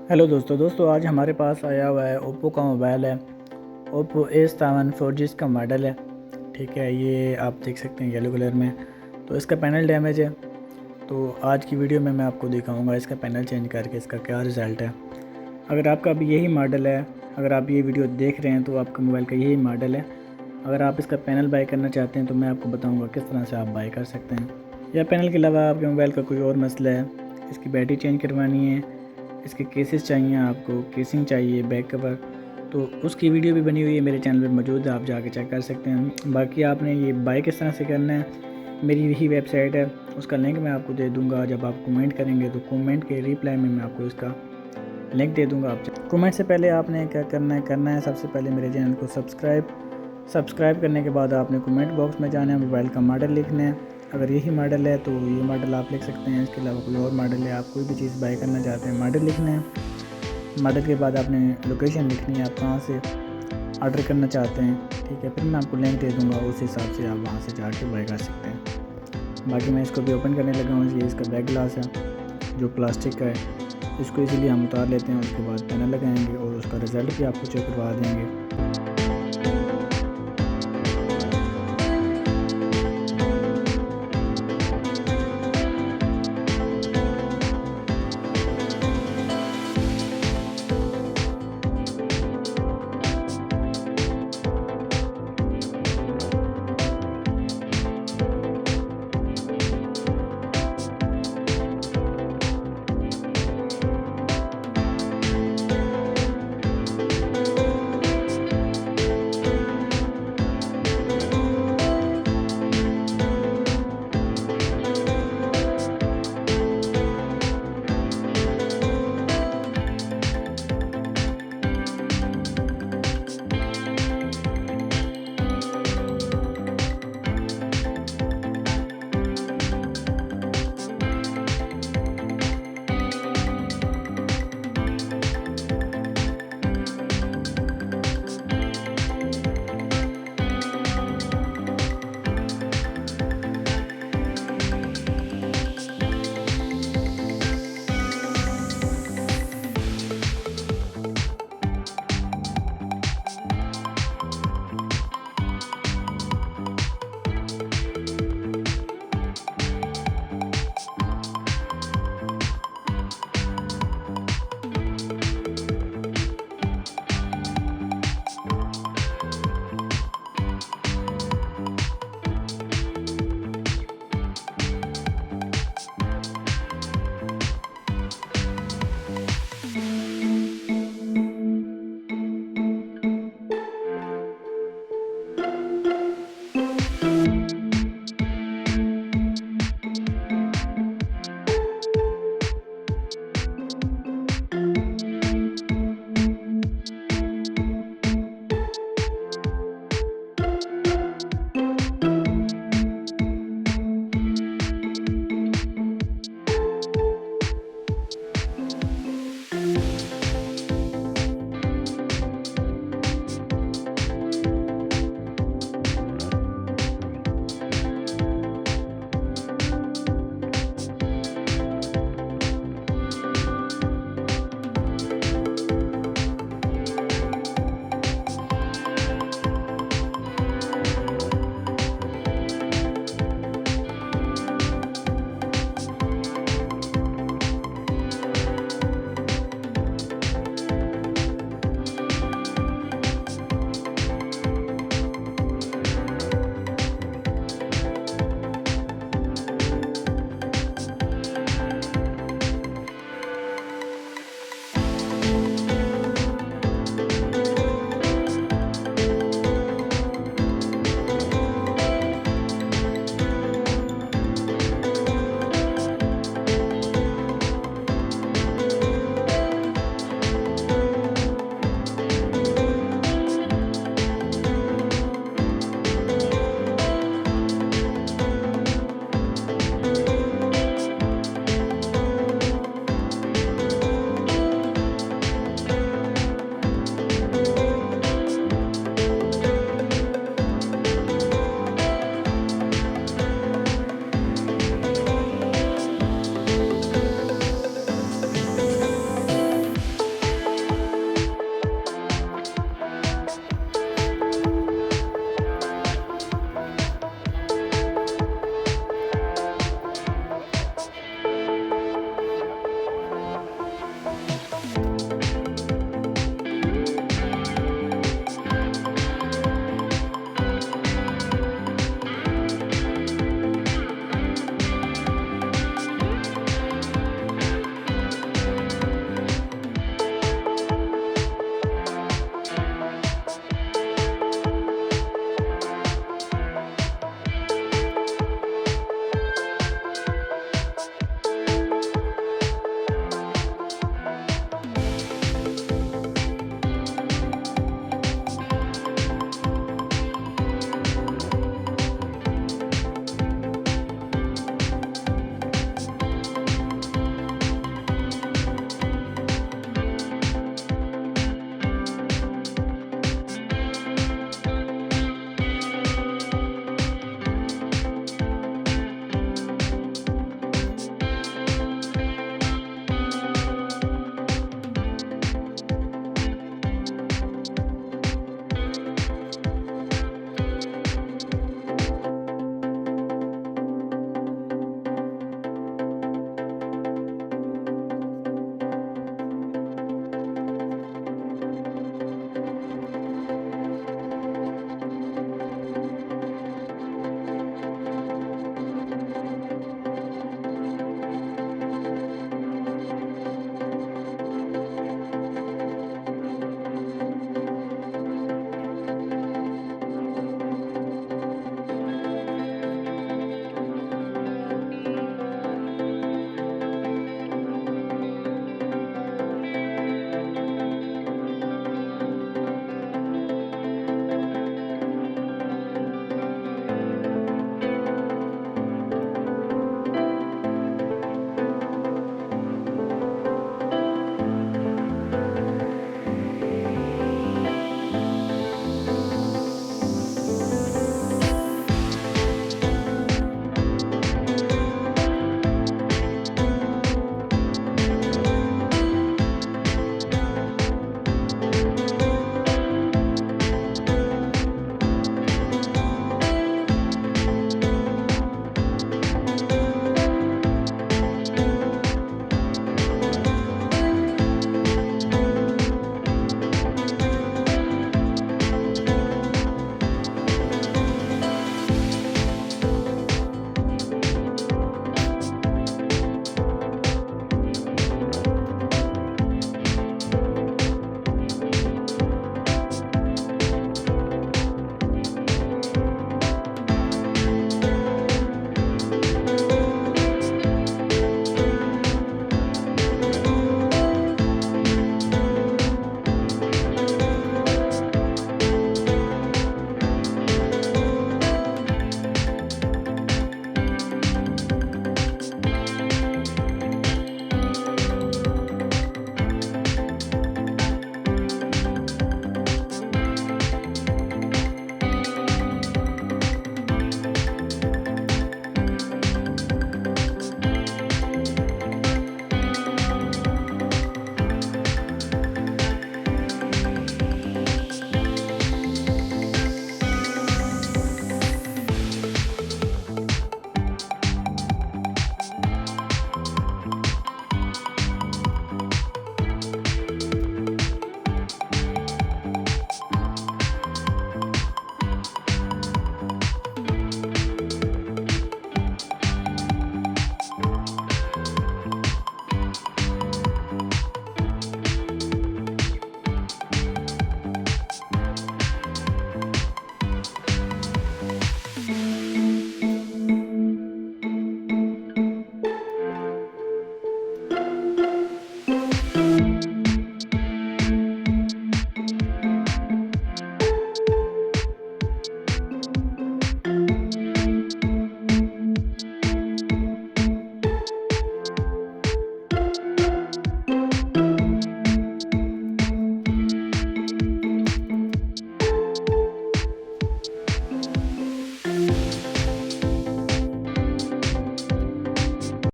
Hello दोस्तों आज हमारे पास आया हुआ है ओप्पो का मोबाइल है। ओप्पो A57 4G इसका मॉडल है। ठीक है, ये आप देख सकते हैं येलो कलर में। तो इसका पैनल डैमेज है। तो आज की वीडियो में मैं आपको दिखाऊंगा इसका पैनल चेंज करके इसका क्या रिज़ल्ट है। अगर आपका भी यही मॉडल है, अगर आप ये वीडियो देख रहे हैं तो आपका मोबाइल का यही मॉडल है। अगर आप इसका पैनल बाय करना चाहते हैं तो मैं आपको बताऊँगा किस तरह से आप बाय कर सकते हैं। या पैनल के अलावा आपके मोबाइल का कोई और मसला है, इसकी बैटरी चेंज करवानी है, इसके केसेस चाहिए, आपको केसिंग चाहिए, बैक कवर, तो उसकी वीडियो भी बनी हुई है मेरे चैनल पे मौजूद है, आप जाके चेक कर सकते हैं। बाकी आपने ये बाय किस तरह से करना है, मेरी यही वेबसाइट है, उसका लिंक मैं आपको दे दूंगा। जब आप कमेंट करेंगे तो कमेंट के रिप्लाई में मैं आपको इसका लिंक दे दूंगा। आप कमेंट से पहले आपने क्या करना है सबसे पहले मेरे चैनल को सब्सक्राइब करने के बाद आपने कमेंट बॉक्स में जाना है, मोबाइल का मॉडल लिखना है। अगर यही मॉडल है तो ये मॉडल आप लिख सकते हैं। इसके अलावा कोई और मॉडल है, आप कोई भी चीज़ बाय करना चाहते हैं, मॉडल लिखना है। मॉडल के बाद आपने लोकेशन लिखनी है, आप कहाँ से ऑर्डर करना चाहते हैं। ठीक है, फिर मैं आपको लिंक दे दूँगा, उस हिसाब से आप वहाँ से जाके बाय कर सकते हैं। बाकी मैं इसको भी ओपन करने लगा हूँ। ये इसका बैक ग्लास है जो प्लास्टिक का है, इसको इसीलिए हम उतार लेते हैं, उसके बाद पैनल लगाएंगे और उसका रिज़ल्ट भी आपको चेक करवा देंगे।